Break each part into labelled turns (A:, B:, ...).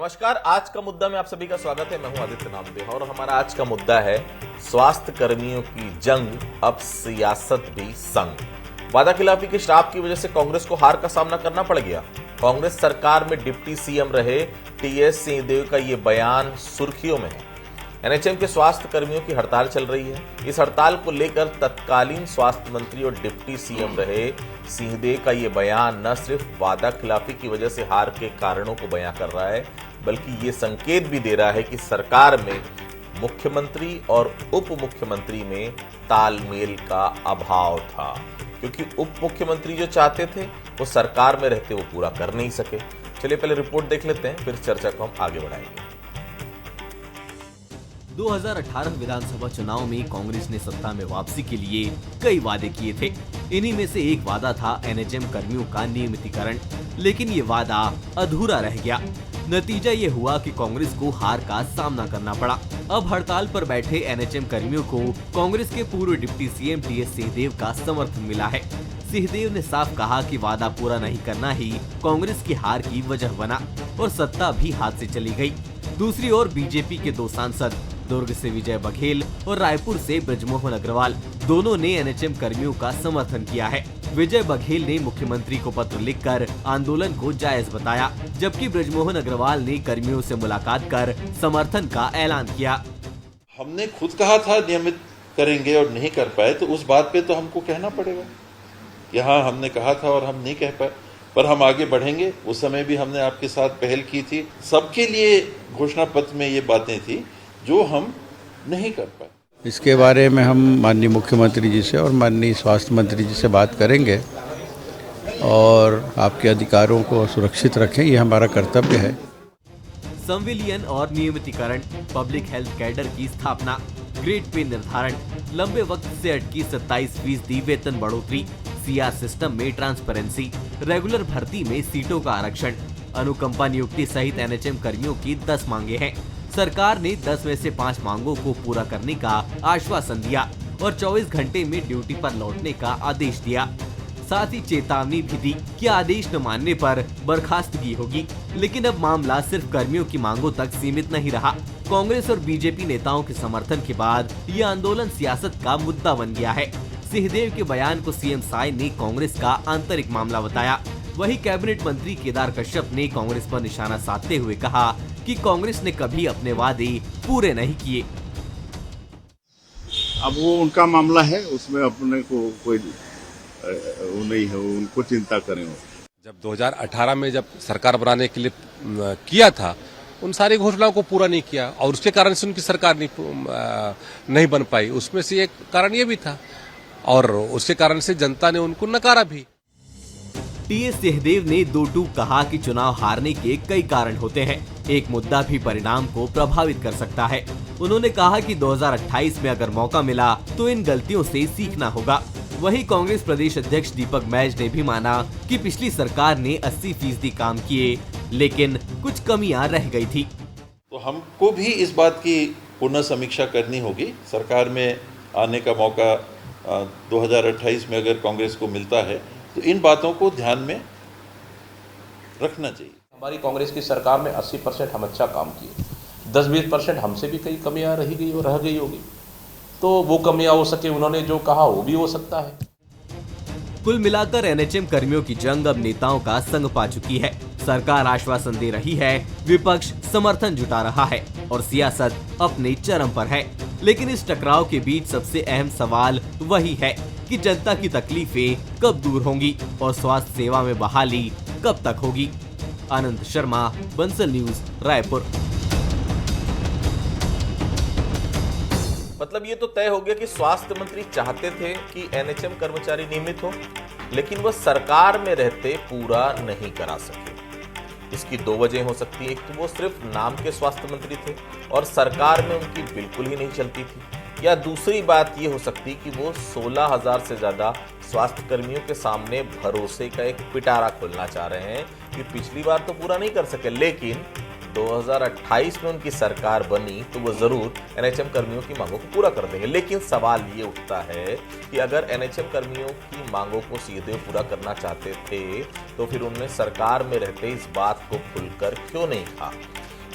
A: नमस्कार। आज का मुद्दा में आप सभी का स्वागत है। मैं हूं आदित्य नामदेव और हमारा आज का मुद्दा है स्वास्थ्य कर्मियों की जंग, अब सियासत भी संग। वादा खिलाफी के श्राप की वजह से कांग्रेस को हार का सामना करना पड़ गया। कांग्रेस सरकार में डिप्टी सीएम रहे टीएस सिंहदेव का ये बयान सुर्खियों में है। एनएचएम के स्वास्थ्य कर्मियों की हड़ताल चल रही है। इस हड़ताल को लेकर तत्कालीन स्वास्थ्य मंत्री और डिप्टी सीएम रहे सिंहदेव का ये बयान न सिर्फ वादा खिलाफी की वजह से हार के कारणों को बयां कर रहा है, बल्कि ये संकेत भी दे रहा है कि सरकार में मुख्यमंत्री और उप मुख्यमंत्री में तालमेल का अभाव था, क्योंकि उप मुख्यमंत्री जो चाहते थे वो सरकार में रहते वो पूरा कर नहीं सके। चलिए पहले रिपोर्ट देख लेते हैं, फिर चर्चा को हम आगे बढ़ाएंगे।
B: 2018 विधानसभा चुनाव में कांग्रेस ने सत्ता में वापसी के लिए कई वादे किए थे। इन्हीं में से एक वादा था एनएचएम कर्मियों का नियमितीकरण, लेकिन ये वादा अधूरा रह गया। नतीजा ये हुआ कि कांग्रेस को हार का सामना करना पड़ा। अब हड़ताल पर बैठे एनएचएम कर्मियों को कांग्रेस के पूर्व डिप्टी सीएम टीएस सिंहदेव का समर्थन मिला है। सिंहदेव ने साफ कहा कि वादा पूरा नहीं करना ही कांग्रेस की हार की वजह बना और सत्ता भी हाथ से चली गई। दूसरी ओर बीजेपी के दो सांसद, दुर्ग से विजय बघेल और रायपुर से ब्रजमोहन अग्रवाल, दोनों ने एनएचएम कर्मियों का समर्थन किया है। विजय बघेल ने मुख्यमंत्री को पत्र लिखकर आंदोलन को जायज बताया, जबकि ब्रजमोहन अग्रवाल ने कर्मियों से मुलाकात कर समर्थन का ऐलान किया।
C: हमने खुद कहा था नियमित करेंगे और नहीं कर पाए, तो उस बात पे तो हमको कहना पड़ेगा। यहाँ हमने कहा था और हम नहीं कह पाए, पर हम आगे बढ़ेंगे। उस समय भी हमने आपके साथ पहल की थी। सबके लिए घोषणा पत्र में ये बातें थी जो हम नहीं कर पाए।
D: इसके बारे में हम माननीय मुख्यमंत्री जी से और माननीय स्वास्थ्य मंत्री जी से बात करेंगे और आपके अधिकारों को सुरक्षित रखें, ये हमारा कर्तव्य है।
B: संविलियन और नियमितीकरण, पब्लिक हेल्थ कैडर की स्थापना, ग्रेड पे निर्धारण, लंबे वक्त से अटकी 27% वेतन बढ़ोतरी, सीआर सिस्टम में ट्रांसपेरेंसी, रेगुलर भर्ती में सीटों का आरक्षण, अनुकंपा नियुक्ति सहित एनएचएम कर्मियों की 10 मांगे हैं। सरकार ने 10 में से 5 मांगों को पूरा करने का आश्वासन दिया और 24 घंटे में ड्यूटी पर लौटने का आदेश दिया। साथ ही चेतावनी भी दी कि आदेश न मानने पर बर्खास्तगी होगी। लेकिन अब मामला सिर्फ कर्मियों की मांगों तक सीमित नहीं रहा। कांग्रेस और बीजेपी नेताओं के समर्थन के बाद ये आंदोलन सियासत का मुद्दा बन गया है। सिंहदेव के बयान को सीएम साय ने कांग्रेस का आंतरिक मामला बताया। वही कैबिनेट मंत्री केदार कश्यप ने कांग्रेस पर निशाना साधते हुए कहा कि कांग्रेस ने कभी अपने वादे पूरे नहीं किए।
E: अब वो उनका मामला है, उसमें अपने को कोई वो नहीं है, उनको चिंता करें।
F: जब 2018 में जब सरकार बनाने के लिए किया था, उन सारी घोषणाओं को पूरा नहीं किया और उसके कारण से उनकी सरकार नहीं बन पाई। उसमें से एक कारण ये भी था और उसके कारण से जनता ने उनको नकारा भी।
B: टीएस सिंहदेव ने दो टूक कहा कि चुनाव हारने के कई कारण होते हैं, एक मुद्दा भी परिणाम को प्रभावित कर सकता है। उन्होंने कहा कि 2028 में अगर मौका मिला तो इन गलतियों से सीखना होगा। वहीं कांग्रेस प्रदेश अध्यक्ष दीपक मैज ने भी माना कि पिछली सरकार ने 80% काम किए, लेकिन कुछ कमियां रह गई थी।
C: तो हमको भी इस बात की पुनः समीक्षा करनी होगी। सरकार में आने का मौका 2028 में अगर कांग्रेस को मिलता है तो इन बातों को ध्यान में रखना चाहिए।
G: हमारी कांग्रेस की सरकार में 80% हम अच्छा काम किए, 10-20% हमसे भी कई कमियां रह गई होगी, तो वो कमियां हो सके, उन्होंने जो कहा वो भी हो सकता है।
B: कुल मिलाकर एनएचएम कर्मियों की जंग अब नेताओं का संग पा चुकी है। सरकार आश्वासन दे रही है, विपक्ष समर्थन जुटा रहा है और सियासत अपने चरम पर है। लेकिन इस टकराव के बीच सबसे अहम सवाल वही है कि जनता की तकलीफें कब दूर होंगी और स्वास्थ्य सेवा में बहाली कब तक होगी। आनंद शर्मा, बंसल न्यूज, रायपुर।
A: मतलब ये तो तय हो गया कि स्वास्थ्य मंत्री चाहते थे कि एनएचएम कर्मचारी नियमित हो, लेकिन वह सरकार में रहते पूरा नहीं करा सके। इसकी दो वजह हो सकती है। एक तो वो सिर्फ नाम के स्वास्थ्य मंत्री थे और सरकार में उनकी बिल्कुल ही नहीं चलती थी, या दूसरी बात ये हो सकती कि वो 16,000 से ज्यादा स्वास्थ्य कर्मियों के सामने भरोसे का एक पिटारा खोलना चाह रहे हैं कि पिछली बार तो पूरा नहीं कर सके, लेकिन 2028 में उनकी सरकार बनी तो वो जरूर एनएचएम कर्मियों की मांगों को पूरा कर देंगे। लेकिन सवाल ये उठता है कि अगर एनएचएम कर्मियों की मांगों को सीधे पूरा करना चाहते थे तो फिर उन्होंने सरकार में रहते इस बात को खुलकर क्यों नहीं कहा।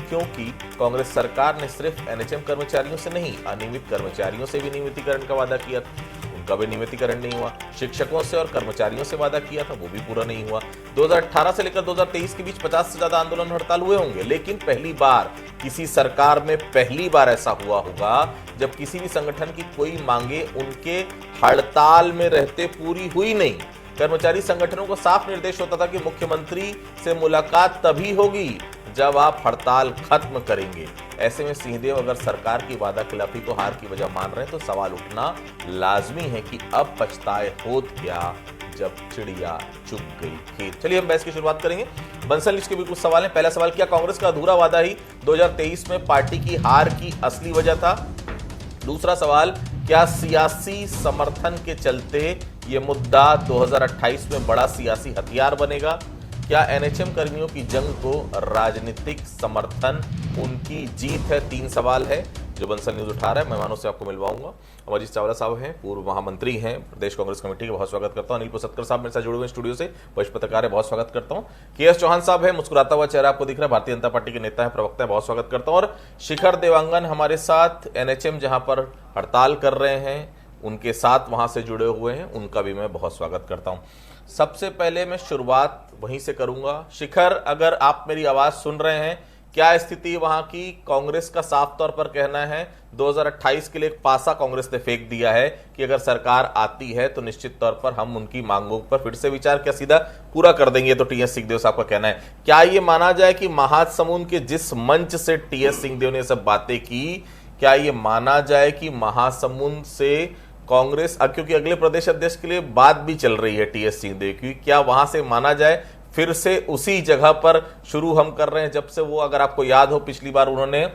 A: क्योंकि कांग्रेस सरकार ने सिर्फ एनएचएम कर्मचारियों से नहीं, अनियमित कर्मचारियों से भी नियमितीकरण का वादा किया था, उनका भी नियमितीकरण नहीं हुआ। शिक्षकों से और कर्मचारियों से वादा किया था, वो भी पूरा नहीं हुआ। 2018 से लेकर 2023 के बीच 50 से ज्यादा आंदोलन हड़ताल हुए होंगे, लेकिन पहली बार किसी सरकार में पहली बार ऐसा हुआ होगा जब किसी भी संगठन की कोई मांगे उनके हड़ताल में रहते पूरी हुई नहीं। कर्मचारी संगठनों को साफ निर्देश होता था कि मुख्यमंत्री से मुलाकात तभी होगी जब आप हड़ताल खत्म करेंगे। ऐसे में सिंहदेव अगर सरकार की वादा खिलाफी को हार की वजह मान रहे हैं तो सवाल उठना लाजमी है कि अब पछताए होत क्या जब चिड़िया चुग गई खेत। चलिए हम बहस की शुरुआत करेंगे। बंसल के भी कुछ सवाल हैं। पहला सवाल, क्या कांग्रेस का अधूरा वादा ही 2023 में पार्टी की हार की असली वजह था? दूसरा सवाल, क्या सियासी समर्थन के चलते ये मुद्दा 2028 में बड़ा सियासी हथियार बनेगा? क्या एनएचएम कर्मियों की जंग को राजनीतिक समर्थन उनकी जीत है? 3 सवाल है जो बंसल न्यूज उठा रहा है। मेहमानों से आपको मिलवाऊंगा। अमरजीत चावला साहब हैं, पूर्व महामंत्री हैं प्रदेश कांग्रेस कमेटी के, बहुत स्वागत करता हूं। अनिल पुसत्कर साहब मेरे साथ जुड़े हुए स्टूडियो से, वरिष्ठ पत्रकार है, बहुत स्वागत करता हूं। केएस चौहान साहब है, मुस्कुराता हुआ चेहरा आपको दिख रहा है, भारतीय जनता पार्टी के नेता है, प्रवक्ता है, बहुत स्वागत करता हूं। और शिखर देवांगन हमारे साथ, एनएचएम जहां पर हड़ताल कर रहे हैं उनके साथ वहां से जुड़े हुए हैं, उनका भी मैं बहुत स्वागत करता हूं। सबसे पहले मैं शुरुआत वहीं से करूंगा। शिखर, अगर आप मेरी आवाज सुन रहे हैं, क्या स्थिति वहां की? कांग्रेस का साफ तौर पर कहना है 2028 के लिए एक पासा कांग्रेस ने फेंक दिया है कि अगर सरकार आती है तो निश्चित तौर पर हम उनकी मांगों पर फिर से विचार क्या सीधा पूरा कर देंगे, तो टीएस सिंहदेव साहब का कहना है। क्या ये माना जाए कि महासमुंद के जिस मंच से टीएस सिंहदेव ने सब बातें की, क्या ये माना जाए कि महासमुंद से कांग्रेस, क्योंकि अगले प्रदेश अध्यक्ष के लिए बात भी चल रही है टीएस सिंहदेव की, क्या वहां से माना जाए फिर से उसी जगह पर शुरू हम कर रहे हैं जब से वो, अगर आपको याद हो, पिछली बार उन्होंने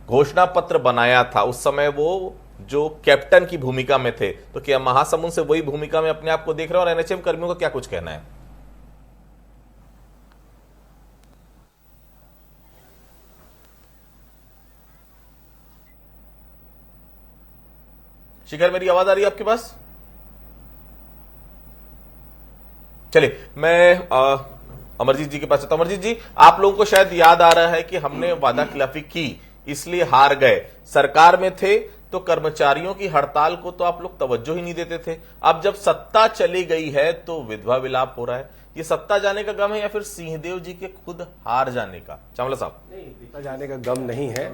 A: घोषणा पत्र बनाया था, उस समय वो जो कैप्टन की भूमिका में थे, तो क्या महासमुंद से वही भूमिका में अपने आप को देख रहे हैं? और एनएचएम कर्मियों का क्या कुछ कहना है? शिखर, मेरी आवाज आ रही है आपके पास? चलिए मैं अमरजीत जी के पास चलता हूं। अमरजीत जी, आप लोगों को शायद याद आ रहा है कि हमने वादा खिलाफी की इसलिए हार गए। सरकार में थे तो कर्मचारियों की हड़ताल को तो आप लोग तवज्जो ही नहीं देते थे। अब जब सत्ता चली गई है तो विधवा विलाप हो रहा है। ये सत्ता जाने का गम है या फिर सिंहदेव जी के खुद हार जाने का? चावला साहब।
H: नहीं, सत्ता जाने का गम नहीं है,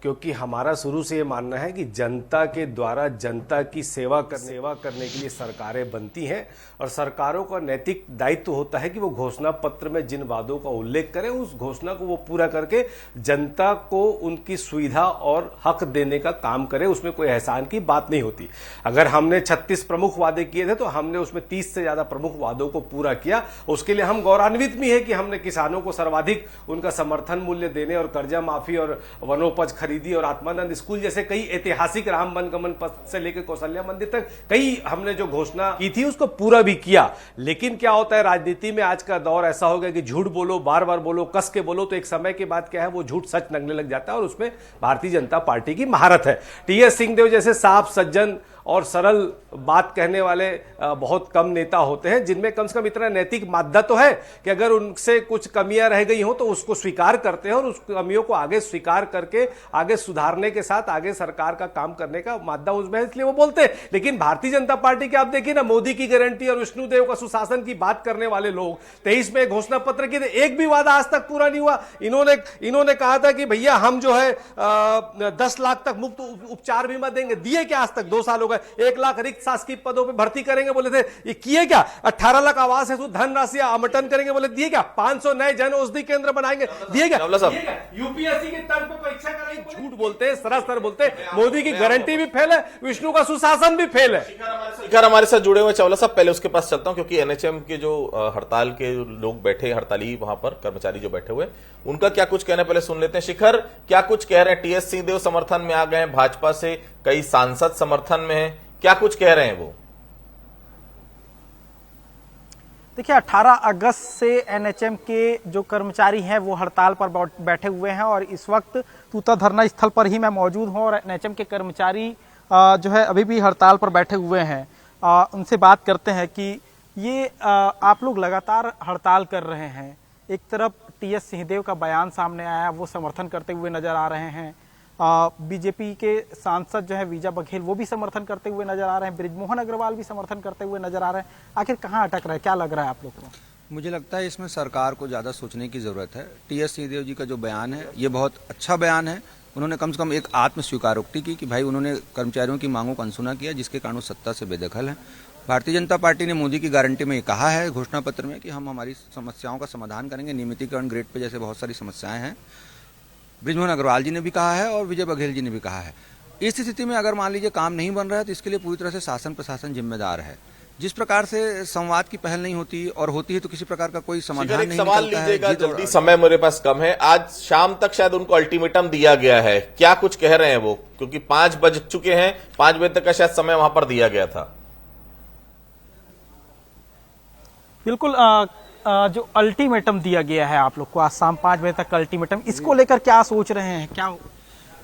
H: क्योंकि हमारा शुरू से ये मानना है कि जनता के द्वारा जनता की सेवा करने के लिए सरकारें बनती हैं, और सरकारों का नैतिक दायित्व होता है कि वो घोषणा पत्र में जिन वादों का उल्लेख करें उस घोषणा को वो पूरा करके जनता को उनकी सुविधा और हक देने का काम करें। उसमें कोई एहसान की बात नहीं होती। अगर हमने 36 प्रमुख वादे किए थे तो हमने उसमें 30 से ज्यादा प्रमुख वादों को पूरा किया। उसके लिए हम गौरवान्वित भी है कि हमने किसानों को सर्वाधिक उनका समर्थन मूल्य देने और कर्जा माफी और वनोपज खरीदी और आत्मानंद स्कूल जैसे कई ऐतिहासिक राम वनगमन पथ से लेकर कौशल्या मंदिर तक कई हमने जो घोषणा की थी उसको पूरा भी किया। लेकिन क्या होता है, राजनीति में आज का दौर ऐसा हो गया कि झूठ बोलो, बार बार बोलो, कस के बोलो, तो एक समय के बाद क्या है वो झूठ सच लगने लग जाता है, और उसमें भारतीय जनता पार्टी की महारत है। टीएस सिंहदेव जैसे साफ सज्जन और सरल बात कहने वाले बहुत कम नेता होते हैं जिनमें कम से कम इतना नैतिक मादा तो है कि अगर उनसे कुछ कमियां रह गई हो तो उसको स्वीकार करते हैं और उस कमियों को आगे स्वीकार करके आगे सुधारने के साथ आगे सरकार का काम करने का मादा उसमें है, इसलिए वो बोलते हैं। लेकिन भारतीय जनता पार्टी के आप देखिए ना, मोदी की गारंटी और विष्णुदेव का सुशासन की बात करने वाले लोग 23 में घोषणा पत्र की, एक भी वादा आज तक पूरा नहीं हुआ। इन्होंने कहा था कि भैया हम जो है 10 लाख तक मुफ्त उपचार बीमा देंगे, दिए क्या आज तक? 2 साल हो गए। 1 लाख रिक्त शासकीय पदों पे भर्ती करेंगे बोले थे, ये किए क्या? 18 लाख आवास हेतु धनराशि आवंटन करेंगे बोले, दिए क्या? 500 नए जन औषधि केंद्र बनाएंगे, दिए क्या? यूपीएससी के तर्ज पे परीक्षा कराएंगे, झूठ बोलते हैं, सरासर बोलते हैं। मोदी की गारंटी भी फेल है, विष्णु का सुशासन भी फेल है।
A: शिखर हमारे साथ जुड़े हुए चावला साहब, पहले उसके पास चलता हूं क्योंकि एनएचएम के जो हड़ताल के लोग बैठे, हड़ताली वहां पर कर्मचारी जो बैठे हुए, उनका क्या कुछ कहना है पहले सुन लेते हैं। शिखर, क्या कुछ कह रहे हैं? टीएस सिंहदेव समर्थन में आ गए हैं, भाजपा से कई सांसद समर्थन में हैं, क्या कुछ कह रहे हैं वो?
I: देखिए, 18 अगस्त से एनएचएम के जो कर्मचारी हैं वो हड़ताल पर बैठे हुए हैं और इस वक्त तूता धरना स्थल पर ही मैं मौजूद हूं और एनएचएम के कर्मचारी जो है अभी भी हड़ताल पर बैठे हुए हैं। उनसे बात करते हैं कि ये आप लोग लगातार हड़ताल कर रहे हैं, एक तरफ टीएस सिंहदेव का बयान सामने आया वो समर्थन करते हुए नजर आ रहे हैं। बीजेपी के सांसद जो है विजय बघेल वो भी समर्थन करते हुए नजर आ रहे हैं, बृजमोहन अग्रवाल भी समर्थन करते हुए नजर आ रहे हैं। आखिर कहाँ अटक रहा है, क्या लग रहा है आप लोग को?
J: मुझे लगता है इसमें सरकार को ज़्यादा सोचने की ज़रूरत है। टीएस सिंहदेव जी का जो बयान है ये बहुत अच्छा बयान है। उन्होंने कम से कम एक आत्म स्वीकारोक्ति की कि भाई उन्होंने कर्मचारियों की मांगों को अनसुना किया, जिसके कारण सत्ता से बेदखल है। भारतीय जनता पार्टी ने मोदी की गारंटी में ये कहा है घोषणा पत्र में कि हम हमारी समस्याओं का समाधान करेंगे, नियमितीकरण ग्रेड पे जैसे बहुत सारी समस्याएं हैं। बृजमोहन अग्रवाल जी ने भी कहा है और विजय बघेल जी ने भी कहा है। इस स्थिति में अगर मान लीजिए काम नहीं बन रहा है तो इसके लिए पूरी तरह से शासन प्रशासन जिम्मेदार है। जिस प्रकार से संवाद की पहल नहीं होती और होती है तो किसी प्रकार का कोई समाधान नहीं
A: सवाल
J: निकलता है।
A: लीजिएगा जल्दी, समय मेरे पास कम है। आज शाम तक शायद उनको अल्टीमेटम दिया गया है, क्या कुछ कह रहे हैं वो? क्योंकि 5 बज चुके हैं, 5 बजे तक का शायद समय वहां पर दिया गया था।
I: बिल्कुल, जो अल्टीमेटम दिया गया है आप लोग को, आज शाम 5 बजे तक अल्टीमेटम, इसको लेकर क्या सोच रहे हैं? क्या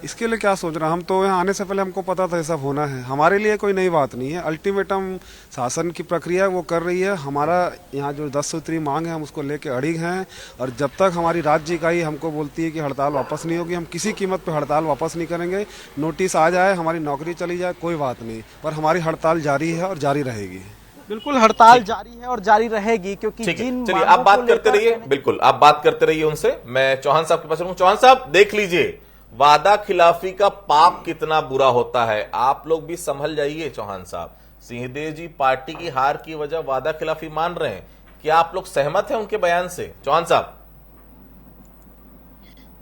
K: इसके लिए क्या सोच रहे हैं? हम तो यहाँ आने से पहले हमको पता था ये सब होना है। हमारे लिए कोई नई बात नहीं है। अल्टीमेटम शासन की प्रक्रिया वो कर रही है। हमारा यहाँ जो 10 सूत्री मांग है हम उसको लेके अड़िग हैं, और जब तक हमारी राज्य इकाई हमको बोलती है कि हड़ताल वापस नहीं होगी, हम किसी कीमत पे हड़ताल वापस नहीं करेंगे। नोटिस आ जाए, हमारी नौकरी चली जाए, कोई बात नहीं, पर हमारी हड़ताल जारी है और जारी रहेगी।
I: बिल्कुल, हड़ताल जारी है और जारी रहेगी, क्योंकि जिन
A: चलिए आप बात करते रहिए, बिल्कुल आप बात करते रहिए उनसे। मैं चौहान साहब के पास रहूं। चौहान साहब, देख लीजिए वादा खिलाफी का पाप कितना बुरा होता है। आप लोग भी संभल जाइए। चौहान साहब, सिंहदेव जी पार्टी की हार की वजह वादा खिलाफी मान रहे हैं, क्या आप लोग सहमत हैं उनके बयान से? चौहान साहब,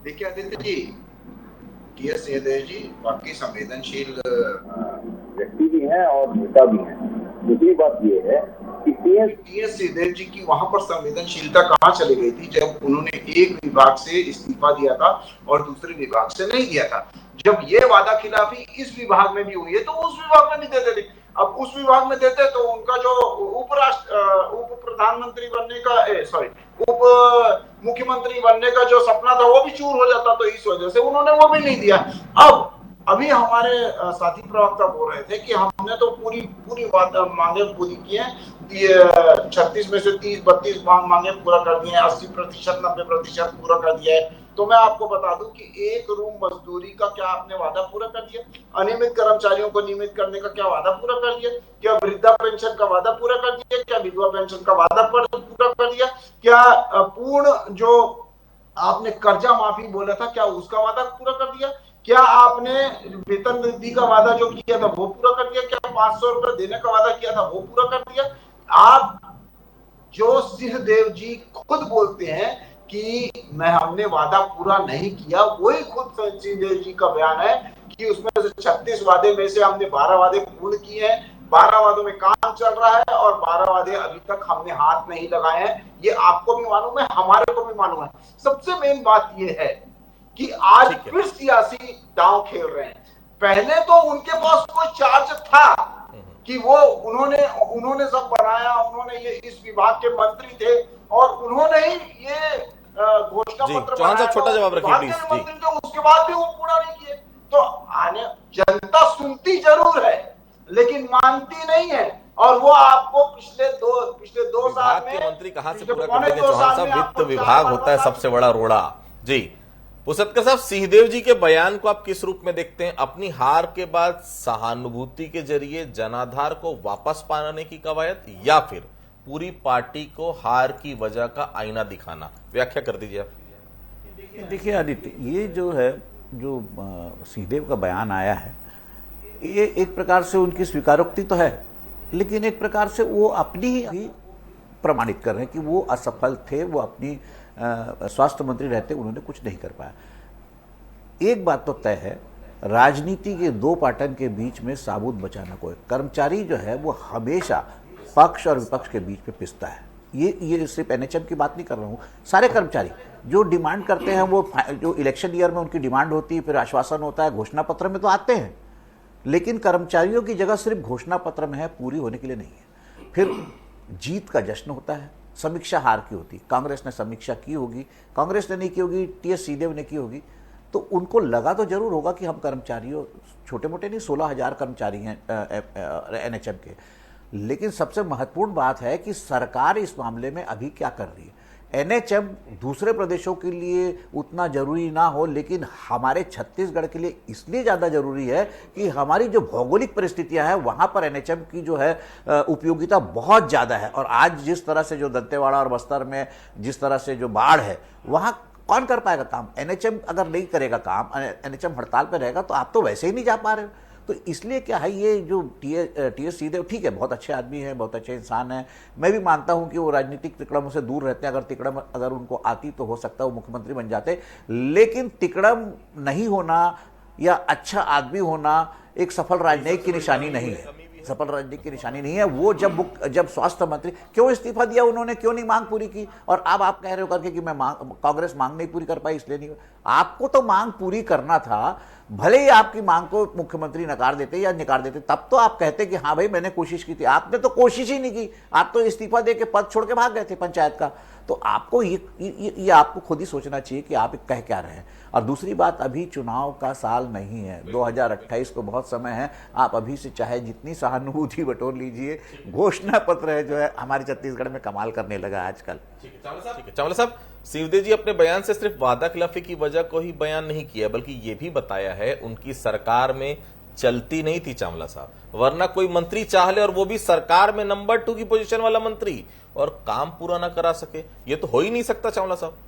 L: देखिए आदित्य जी, टीएस सिंहदेव जी बाकी संवेदनशील व्यक्ति भी हैं और नेता भी हैं। दूसरी बात ये है कि टीएस सिंहदेव जी की वहां पर संवेदनशीलता कहाँ चली गई थी जब उन्होंने एक विभाग से इस्तीफा दिया था और दूसरे विभाग से नहीं दिया था। जब ये वादा खिलाफी इस विभाग में भी हुई है तो उस विभाग में भी देते थे। अब उस विभाग में देते तो उनका जो उप प्रधानमंत्री बनने का उप मुख्यमंत्री बनने का जो सपना था वो भी चूर हो जाता। तो इस वजह से उन्होंने वो भी नहीं दिया। अभी हमारे साथी प्रवक्ता बोल रहे थे कि हमने तो पूरी मांगे पूरी की हैं। 36 में से 30-32 मांगे पूरा कर दिए हैं, 80% 90% पूरा कर दिया है। तो मैं आपको बता दूं कि एक रूम मजदूरी का क्या आपने वादा पूरा कर दिया? अनियमित कर्मचारियों को नियमित करने का क्या वादा पूरा कर दिया? क्या वृद्धा पेंशन का वादा पूरा कर दिया? क्या विधवा पेंशन का वादा पूरा कर दिया? क्या पूर्ण जो आपने कर्जा माफी बोला था क्या उसका वादा पूरा कर दिया? क्या आपने वेतन वृद्धि का वादा जो किया था वो पूरा कर दिया? क्या 500 रुपए देने का वादा किया था वो पूरा कर दिया? आप जो सिंहदेव जी खुद बोलते हैं कि हमने वादा पूरा नहीं किया, वही खुद सिंहदेव जी का बयान है कि उसमें से 36 वादे में से हमने 12 वादे पूर्ण किए हैं, 12 वादों में काम चल रहा है और 12 वादे अभी तक हमने हाथ नहीं लगाए हैं। ये आपको भी मालूम है, हमारे को भी मालूम है। सबसे मेन बात ये है कि आज फिर सियासी दांव खेल रहे हैं। पहले तो उनके पास कोई चार्ज था कि वो उन्होंने सब बनाया, उन्होंने ये इस विभाग के मंत्री थे और उन्होंने ही ये घोषणा पत्र बनाया।
A: छोटा जवाब रखिए प्लीज।
L: तो उसके बाद भी वो पूरा नहीं किए। तो आने जनता सुनती जरूर है लेकिन मानती नहीं है। और वो आपको पिछले दो साल में
A: मंत्री कहां से पूरा कर देंगे? चौहान साहब, वित्त विभाग होता है सबसे बड़ा रोड़ा। जी पुसतकर साहब, सिंहदेव जी के बयान को आप किस रूप में देखते हैं? अपनी हार के बाद सहानुभूति के जरिए जनाधार को वापस पाने की कवायद, या फिर पूरी पार्टी को हार की वजह का आईना दिखाना? व्याख्या कर दीजिए आप।
M: देखिए आदित्य, ये जो है जो सिंहदेव का बयान आया है, ये एक प्रकार से उनकी स्वीकारोक्ति तो है, लेकिन एक प्रकार से वो अपनी ही प्रमाणित कर रहे हैं कि वो असफल थे। वो अपनी स्वास्थ्य मंत्री रहते उन्होंने कुछ नहीं कर पाया। एक बात तो तय है, राजनीति के दो पाटन के बीच में साबुत बचाना कोई कर्मचारी जो है वो हमेशा पक्ष और विपक्ष के बीच में पिसता है। ये सिर्फ एनएचएम की बात नहीं कर रहा हूँ, सारे कर्मचारी जो डिमांड करते हैं, वो जो इलेक्शन ईयर में उनकी डिमांड होती है, फिर आश्वासन होता है, घोषणा पत्र में तो आते हैं, लेकिन कर्मचारियों की जगह सिर्फ घोषणा पत्र में है, पूरी होने के लिए नहीं है। फिर जीत का जश्न होता है, समीक्षा हार की होती। कांग्रेस ने समीक्षा की होगी, कांग्रेस ने नहीं की होगी, टीएस सिंहदेव ने की होगी, तो उनको लगा तो जरूर होगा कि हम कर्मचारियों, छोटे मोटे नहीं, 16,000 कर्मचारी हैं एनएचएम के। लेकिन सबसे महत्वपूर्ण बात है कि सरकार इस मामले में अभी क्या कर रही है। एनएचएम दूसरे प्रदेशों के लिए उतना जरूरी ना हो, लेकिन हमारे छत्तीसगढ़ के लिए इसलिए ज़्यादा जरूरी है कि हमारी जो भौगोलिक परिस्थितियां हैं वहां पर एनएचएम की जो है उपयोगिता बहुत ज़्यादा है। और आज जिस तरह से जो दंतेवाड़ा और बस्तर में जिस तरह से जो बाढ़ है, वहां कौन कर पाएगा काम? एनएचएम अगर नहीं करेगा काम, एनएचएम हड़ताल पर रहेगा, तो आप तो वैसे ही नहीं जा पा रहे हो। तो इसलिए क्या है, ये जो टीएस सिंहदेव ठीक है, बहुत अच्छे आदमी हैं, बहुत अच्छे इंसान हैं। मैं भी मानता हूं कि वो राजनीतिक तिकड़मों से दूर रहते हैं। अगर तिकड़म अगर उनको आती तो हो सकता है वो मुख्यमंत्री बन जाते, लेकिन तिकड़म नहीं होना या अच्छा आदमी होना एक सफल राजनीति की निशानी नहीं है। सफल राजनीति की निशानी नहीं है। वो जब स्वास्थ्य मंत्री, क्यों इस्तीफा दिया उन्होंने, क्यों नहीं मांग पूरी की? और अब आप कह रहे हो करके कि मैं कांग्रेस मांग नहीं पूरी कर पाई इसलिए नहीं। आपको तो मांग पूरी करना था, भले ही आपकी मांग को मुख्यमंत्री नकार देते या निकार देते, तब तो आप कहते कि हाँ भाई मैंने कोशिश की थी। आपने तो कोशिश ही नहीं की, आप तो इस्तीफा दे के पद छोड़ के भाग गए थे पंचायत का। तो आपको ये आपको खुद ही सोचना चाहिए कि आप कह क्या रहे हैं। और दूसरी बात, अभी चुनाव का साल नहीं है, 2028 को बहुत समय है। आप अभी से चाहे जितनी सहानुभूति बटोर लीजिए, घोषणा पत्र है जो है हमारे छत्तीसगढ़ में कमाल करने लगा आजकल।
A: चावला साहब, सिंहदेव जी अपने बयान से सिर्फ वादा खिलाफी की वजह को ही बयान नहीं किया, बल्कि ये भी बताया है उनकी सरकार में चलती नहीं थी चावला साहब, वरना कोई मंत्री चाह ले और वो भी सरकार में नंबर 2 की पोजीशन वाला मंत्री और काम पूरा ना करा सके, ये तो हो ही नहीं सकता चावला साहब।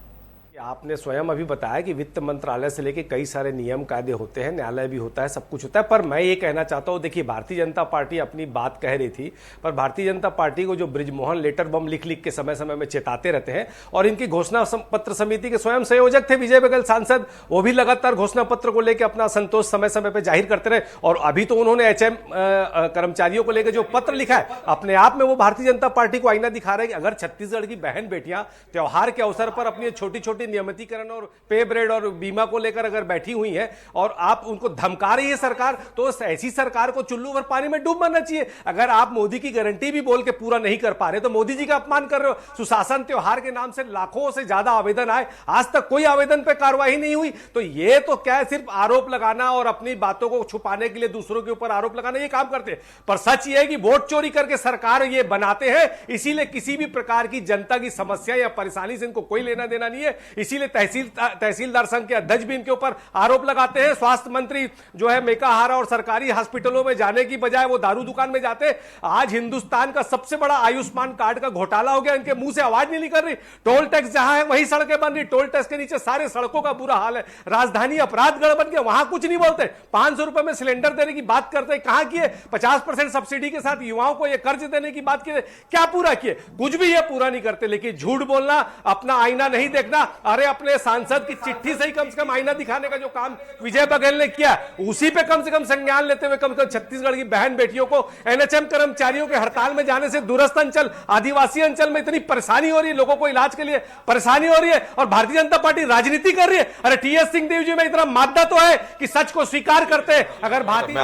H: आपने स्वयं अभी बताया कि वित्त मंत्रालय से लेके कई सारे नियम कायदे होते हैं, न्यायालय भी होता है, सब कुछ होता है। पर मैं ये कहना चाहता हूँ, देखिए भारतीय जनता पार्टी अपनी बात कह रही थी, पर भारतीय जनता पार्टी को जो बृजमोहन लेटर बम लिख लिख के समय समय में चेताते रहते हैं, और इनकी घोषणा पत्र समिति के स्वयं संयोजक थे विजय बघेल सांसद, वो भी लगातार घोषणा पत्र को लेकर अपना संतोष समय समय पर जाहिर करते रहे। और अभी तो उन्होंने एचएम कर्मचारियों को लेकर जो पत्र लिखा है, अपने आप में वो भारतीय जनता पार्टी को आईना दिखा रहे हैं कि अगर छत्तीसगढ़ की बहन बेटियां त्योहार के अवसर पर अपनी छोटी छोटी नियमितीकरण और पे ब्रेड और बीमा को लेकर अगर बैठी हुई है और आप उनको धमका रही है सरकार, तो ऐसी सरकार को चुल्लू भर पानी में डूब मरना चाहिए। अगर आप मोदी की गारंटी भी बोल के पूरा नहीं कर पा रहे तो मोदी जी का अपमान कर रहे हो। सुशासन त्योहार के नाम से लाखों से ज्यादा आवेदन आए, आज तक कोई आवेदन पे कार्रवाई नहीं हुई। तो ये तो क्या है, सिर्फ आरोप लगाना और अपनी बातों को छुपाने के लिए दूसरों के ऊपर आरोप लगाना, ये काम करते हैं। पर सच ये है कि वोट चोरी करके सरकार ये बनाते हैं, इसीलिए किसी भी प्रकार की जनता की समस्या या परेशानी से इनको कोई लेना देना नहीं है। इसीलिए तहसीलदार संघ के अध्यक्ष भी इनके ऊपर आरोप लगाते हैं। स्वास्थ्य मंत्री जो है मेकाहारा और सरकारी हॉस्पिटलों में जाने की बजाय वो दारू दुकान में जाते। आज हिंदुस्तान का सबसे बड़ा आयुष्मान कार्ड का घोटाला हो गया, इनके मुंह से आवाज नहीं निकल रही। टोल टैक्स जहां है वहीं सड़कें बन रही, टोल टैक्स के नीचे सारे सड़कों का बुरा हाल है। राजधानी अपराधगढ़ बन गया, वहां कुछ नहीं बोलते। 500 रुपए में सिलेंडर देने की बात करते, कहां किए? 50% सब्सिडी के साथ युवाओं को यह कर्ज देने की बात किए, क्या पूरा किए? कुछ भी ये पूरा नहीं करते। लेकिन झूठ बोलना, अपना आईना नहीं देखना। अरे अपने सांसद की चिट्ठी से ही कम से कम आईना दिखाने का जो काम विजय बघेल ने किया, उसी पे कम से कम संज्ञान लेते हुए कम से कम छत्तीसगढ़ की बहन बेटियों को एनएचएम कर्मचारियों के हड़ताल में जाने से दूरस्थ अंचल, आदिवासी अंचल में इतनी परेशानी हो रही है, लोगों को इलाज के लिए परेशानी हो रही है, और भारतीय जनता पार्टी राजनीति कर रही है। अरे टीएस सिंहदेव जी में इतना मादा तो है कि सच को स्वीकार करते हैं। अगर भारतीय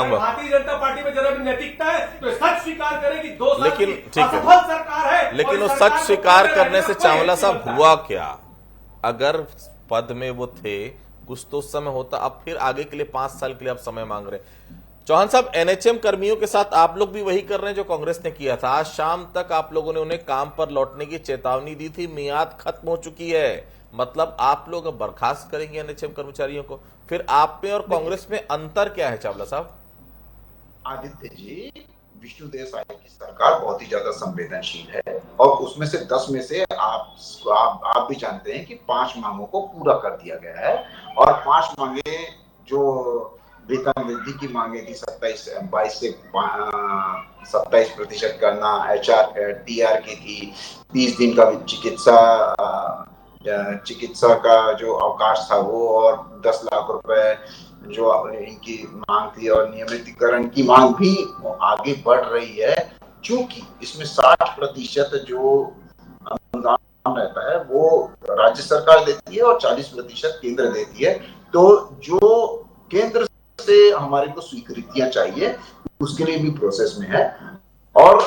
H: जनता पार्टी में जरा भी नैतिकता है तो सच स्वीकार करे कि 2 साल की असफल सरकार है।
A: लेकिन वो सच स्वीकार करने से चावला साहब हुआ क्या? अगर पद में वो थे, कुछ तो उस समय होता। अब फिर आगे के लिए 5 साल के लिए आप समय मांग रहे। चौहान साहब, एनएचएम कर्मियों के साथ आप लोग भी वही कर रहे हैं जो कांग्रेस ने किया था। आज शाम तक आप लोगों ने उन्हें काम पर लौटने की चेतावनी दी थी, मियाद खत्म हो चुकी है। मतलब आप लोग अब बर्खास्त करेंगे एनएचएम कर्मचारियों को। फिर आप में और कांग्रेस में अंतर क्या है चावला साहब?
L: आदित्य जी, विष्णुदेव साय की सरकार बहुत ही ज्यादा संवेदनशील है, और उसमें से 10 में से आप भी जानते हैं कि 5 मांगों को पूरा कर दिया गया है। और 5 मांगे जो वेतन वृद्धि की मांगे थी, 22 से 27% करना, टीआर की थी, 30 दिन का चिकित्सा का जो अवकाश था वो, और 10 लाख रुपए जो इनकी मांग थी, और नियमितीकरण की मांग भी आगे बढ़ रही है। क्योंकि इसमें 60% जो अनुदान रहता है वो राज्य सरकार देती है और 40% केंद्र देती है। तो जो केंद्र से हमारे को स्वीकृतियां चाहिए, उसके लिए भी प्रोसेस में है। और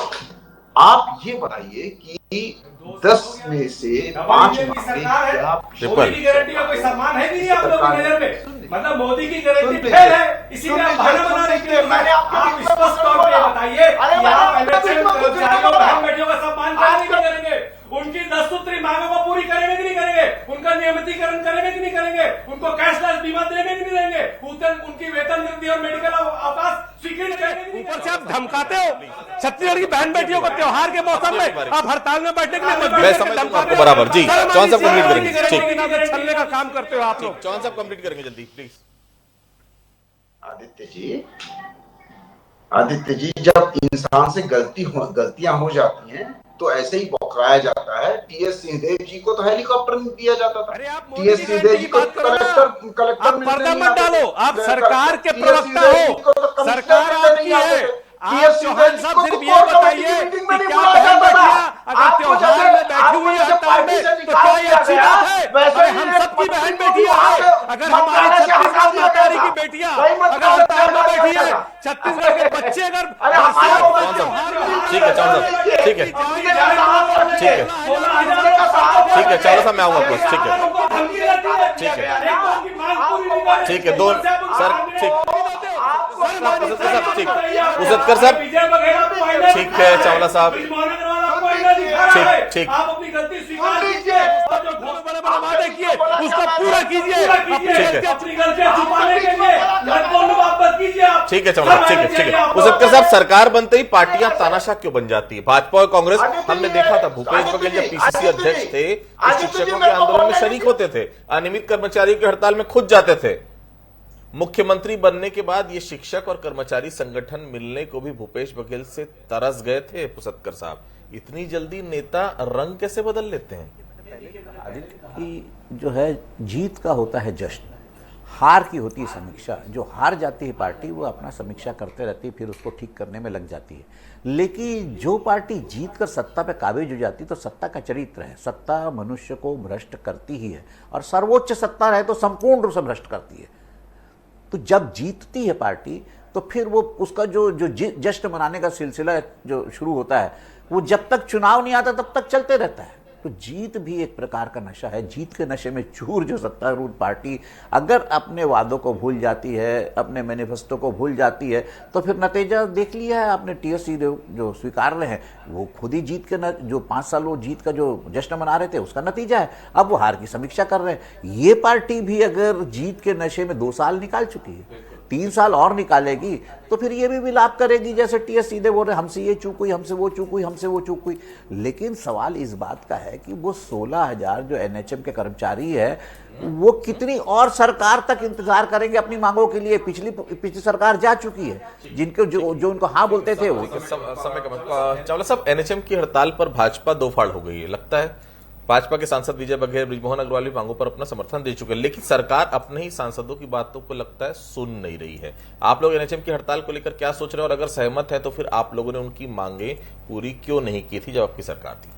L: आप ये बताइए कि 10 में से 5
H: मोदी की गारंटी का कोई सम्मान है नहीं आप लोगों की नजर में? मतलब मोदी की गारंटी फेल है, इसीलिए आप बहाना बना रहे हैं। आप स्पष्ट तौर पे बताइए कि आप एनएचएम कर्मचारियों बहन बेटियों का सम्मान क्यों नहीं करेंगे? उनकी 10 सूत्री मांगों को पूरी करेंगे
N: उनका नियमितीकरण करेंगे कि नहीं करेंगे, उनको कैशलेस बीमा देंगे कि नहीं देंगे, उनकी वेतन वृद्धि और मेडिकल अवकाश स्वीकृत करेंगे। ऊपर से आप धमकाते हो छत्तीसगढ़ की बहन बेटियों को त्योहार के मौसम में आप हड़ताल में बैठने के लिए
A: आपको बराबर जी। चौहान साहब कंप्लीट करेंगे,
N: छलने का काम करते हो आप लोग।
A: चौहान साहब कंप्लीट करेंगे जल्दी प्लीज।
L: आदित्य जी जब इंसान से गलतियां हो जाती हैं तो ऐसे ही बौखलाया जाता है। टीएस सिंहदेव जी को तो हेलीकॉप्टर दिया जाता था। टीएस सिंहदेव जी को कलेक्टर
N: आप पर्दा मत डालो, आप सरकार के प्रवक्ता हो, सरकार आपकी है। आप चौहान साहब सिर्फ ये बताइए कि क्या बहन बेटियां अगर त्योहार में बैठी हुई है हड़ताल में तो क्या ये अच्छी बात है? अरे हम सबकी बहन बेटियां हैं। अगर हमारी छत्तीसगढ़ मातारी की बेटियां अगर हड़ताल में बैठी है, छत्तीसगढ़ के बच्चे अगर
A: ठीक है चौहान साहब, ठीक है ठीक है चौहान साहब मैं आऊंगा बस। ठीक है ठीक है दो सर ठीक उसतकर साहब ठीक है चावला साहब ठीक
N: आप अपनी गलती स्वीकार कीजिए और जो बड़े वादे किए उसको पूरा कीजिए, अपनी गलतियां छुपाने के लिए वापस कीजिए।
A: ठीक है चावला ठीक है उसतकर साहब सरकार बनते ही पार्टियां तानाशाह क्यों बन जाती है? भाजपा और कांग्रेस हमने देखा था भूपेश बघेल जब पीसीसी अध्यक्ष थे शिक्षकों के आंदोलन में शरीक होते थे, अनियमित कर्मचारियों की हड़ताल में खुद जाते थे। मुख्यमंत्री बनने के बाद ये शिक्षक और कर्मचारी संगठन मिलने को भी भूपेश बघेल से तरस गए थे। पुसतकर साहब इतनी जल्दी नेता रंग कैसे बदल लेते हैं?
M: आदित्य की जो है जीत का होता है जश्न, हार की होती है समीक्षा। जो हार जाती है पार्टी वो अपना समीक्षा करते रहती है, फिर उसको ठीक करने में लग जाती है। लेकिन जो पार्टी जीत कर सत्ता पे काबिज हो जाती है तो सत्ता का चरित्र है, सत्ता मनुष्य को भ्रष्ट करती ही है और सर्वोच्च सत्ता रहे तो संपूर्ण रूप से भ्रष्ट करती है। तो जब जीतती है पार्टी तो फिर वो उसका जो जश्न मनाने का सिलसिला जो शुरू होता है वो जब तक चुनाव नहीं आता तब तक चलते रहता है। तो जीत भी एक प्रकार का नशा है। जीत के नशे में चूर जो सत्तारूढ़ पार्टी अगर अपने वादों को भूल जाती है, अपने मैनिफेस्टो को भूल जाती है तो फिर नतीजा देख लिया है आपने। टीएस सिंहदेव जो स्वीकार रहे हैं वो खुद ही जीत के जो 5 साल वो जीत का जो जश्न मना रहे थे उसका नतीजा है। अब वो हार की समीक्षा कर रहे हैं। ये पार्टी भी अगर जीत के नशे में 2 साल निकाल चुकी है, 3 साल और निकालेगी तो फिर ये भी विलाप करेगी जैसे टीएस सिंहदेव बोल रहे हमसे ये चूक हुई, हमसे वो चूक हुई, हमसे वो चूक हुई। लेकिन सवाल इस बात का है कि वो 16,000 जो एनएचएम के कर्मचारी है वो कितनी और सरकार तक इंतजार करेंगे अपनी मांगों के लिए? पिछली सरकार जा चुकी है जिनको जो उनको हाँ बोलते थे वो
A: समय का। चावला साहब एनएचएम की हड़ताल पर भाजपा दो फाड़ हो गई है लगता है। भाजपा के सांसद विजय बघेल, बृजमोहन अग्रवाल भी मांगों पर अपना समर्थन दे चुके हैं, लेकिन सरकार अपने ही सांसदों की बातों को लगता है सुन नहीं रही है। आप लोग एनएचएम की हड़ताल को लेकर क्या सोच रहे हैं और अगर सहमत है तो फिर आप लोगों ने उनकी मांगे पूरी क्यों नहीं की थी जब आपकी सरकार थी?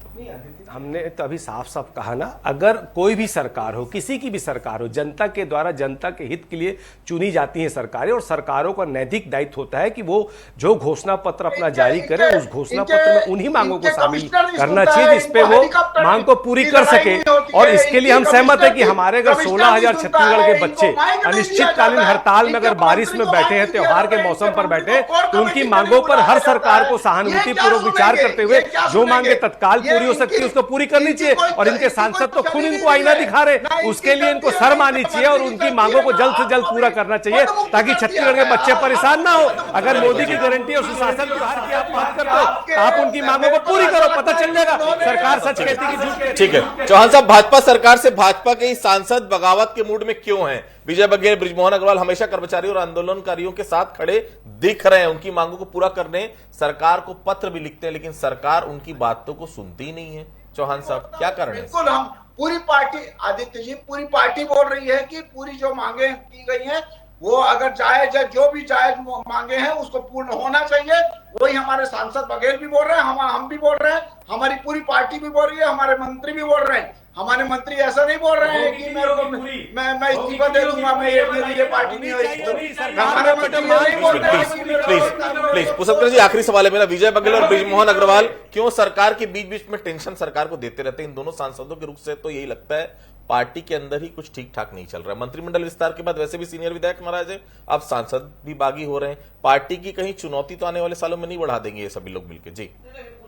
H: हमने तो अभी साफ साफ कहा ना, अगर कोई भी सरकार हो, किसी की भी सरकार हो, जनता के द्वारा जनता के हित के लिए चुनी जाती है सरकारें और सरकारों का नैतिक दायित्व होता है कि वो जो घोषणा पत्र अपना जारी करे उस घोषणा पत्र में उन्हीं मांगों को शामिल करना चाहिए जिसपे वो मांग को पूरी कर सके। और इसके लिए हम सहमत है कि हमारे अगर 16,000 छत्तीसगढ़ के बच्चे अनिश्चितकालीन हड़ताल में अगर बारिश में बैठे हैं, त्योहार के मौसम पर बैठे, तो उनकी मांगों पर हर सरकार को सहानुभूति पूर्वक विचार करते हुए जो मांगे तत्काल पूरी हो सकती है उसको पूरी करनी चाहिए। और इनके सांसद तो खुद इनको आईना दिखा रहे, उसके लिए इनको शर्म आनी चाहिए और उनकी मांगों को जल्द से जल्द पूरा करना चाहिए ताकि छत्तीसगढ़ के बच्चे परेशान ना हो। अगर मोदी की गारंटी और सुशासन व्यवहार की आप बात करते हो आप उनकी मांगों को पूरी करो, पता चल जाएगा सरकार सच कहती कि झूठ कहती।
A: ठीक है चौहान साहब, भाजपा सरकार से भाजपा के ही सांसद बगावत के मूड में क्यों हैं? विजय बघेल, बृजमोहन अग्रवाल हमेशा कर्मचारियों और आंदोलनकारियों के साथ खड़े दिख रहे हैं, उनकी मांगों को पूरा करने सरकार को पत्र भी लिखते हैं, लेकिन सरकार उनकी बातों को सुनती नहीं है। चौहान साहब क्या कारण है?
L: बिल्कुल, हम पूरी पार्टी, आदित्य जी, पूरी पार्टी बोल रही है कि पूरी जो मांगे की गई हैं वो अगर जायज है, जो भी जायज मांगे हैं उसको पूर्ण होना चाहिए। वही हमारे सांसद बघेल भी बोल रहे हैं, हम भी बोल रहे हैं, हमारी पूरी पार्टी भी बोल रही है, हमारे मंत्री भी बोल रहे हैं। हमारे मंत्री ऐसा नहीं बोल रहे हैं कि मैं इस्तीफा दे दूंगा, मैं ये पार्टी नहीं होगी। हमारे मंत्री
A: प्लीज पुसतकर जी, आखिरी सवाल है मेरा। विजय बघेल और बृजमोहन अग्रवाल क्यों सरकार के बीच बीच में टेंशन सरकार को देते रहते हैं? इन दोनों सांसदों के रुख से तो यही लगता है पार्टी के अंदर ही कुछ ठीक ठाक नहीं चल रहा है। मंत्रिमंडल विस्तार के बाद वैसे भी सीनियर विधायक नाराज है, अब सांसद भी बागी हो रहे हैं। पार्टी की कहीं चुनौती तो आने वाले सालों में नहीं बढ़ा देंगे ये सभी लोग मिलकर? जी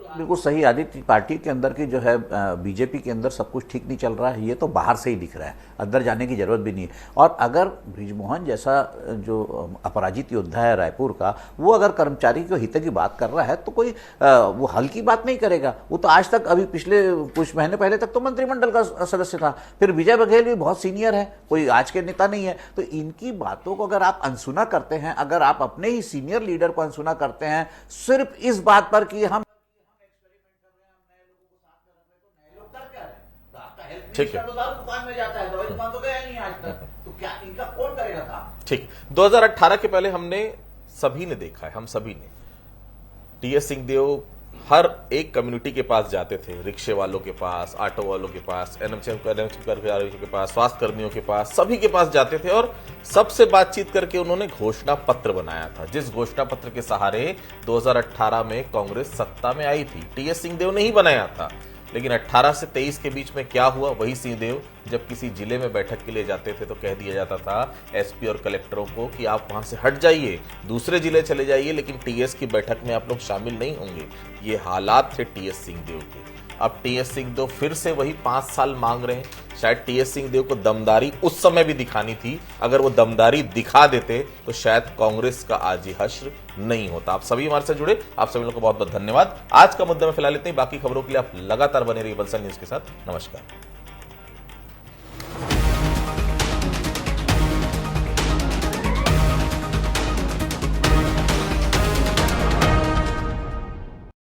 M: बिल्कुल सही आदित्य, पार्टी के अंदर की जो है बीजेपी के अंदर सब कुछ ठीक नहीं चल रहा है, ये तो बाहर से ही दिख रहा है, अंदर जाने की जरूरत भी नहीं है। और अगर बृजमोहन जैसा जो अपराजित योद्धा है रायपुर का, वो अगर कर्मचारी के हित की बात कर रहा है तो कोई वो हल की बात नहीं करेगा। वो तो आज तक, अभी पिछले कुछ महीने पहले तक तो मंत्रिमंडल का सदस्य था, फिर विजय बघेल भी बहुत सीनियर है, कोई आज के नेता नहीं है। तो इनकी बातों को अगर आप अनसुना करते हैं, अगर आप अपने ही सीनियर लीडर को अनसुना करते हैं सिर्फ इस बात पर कि हम
A: ठीक है,
M: दुकान में जाता है, दवाई दुकान तो गया नहीं आज तक, तो क्या इनका कौन करेगा काम?
A: ठीक। 2018 के पहले हमने सभी ने देखा है, हम सभी ने, टीएस सिंहदेव हर एक कम्युनिटी के पास जाते थे, रिक्शे वालों के पास, ऑटो वालों के पास, एनएचएम कर्मचारियों के पास, स्वास्थ्य कर्मियों के पास, सभी के पास जाते थे और सबसे बातचीत करके उन्होंने घोषणा पत्र बनाया था, जिस घोषणा पत्र के सहारे 2018 में कांग्रेस सत्ता में आई थी। टीएस सिंहदेव ने ही बनाया था। लेकिन 18 से 23 के बीच में क्या हुआ? वही सिंहदेव जब किसी जिले में बैठक के लिए जाते थे तो कह दिया जाता था एसपी और कलेक्टरों को कि आप वहां से हट जाइए, दूसरे जिले चले जाइए, लेकिन टीएस की बैठक में आप लोग शामिल नहीं होंगे। ये हालात थे टीएस सिंहदेव के। अब टीएस सिंहदेव फिर से वही 5 साल मांग रहे हैं। शायद टीएस सिंहदेव को दमदारी उस समय भी दिखानी थी, अगर वो दमदारी दिखा देते तो शायद कांग्रेस का आज ही हश्र नहीं होता। आप सभी हमारे साथ जुड़े, आप सभी लोगों को बहुत बहुत धन्यवाद। आज का मुद्दा में फिलहाल इतनी, बाकी खबरों के लिए आप लगातार बने रहिए बलसा न्यूज के साथ। नमस्कार।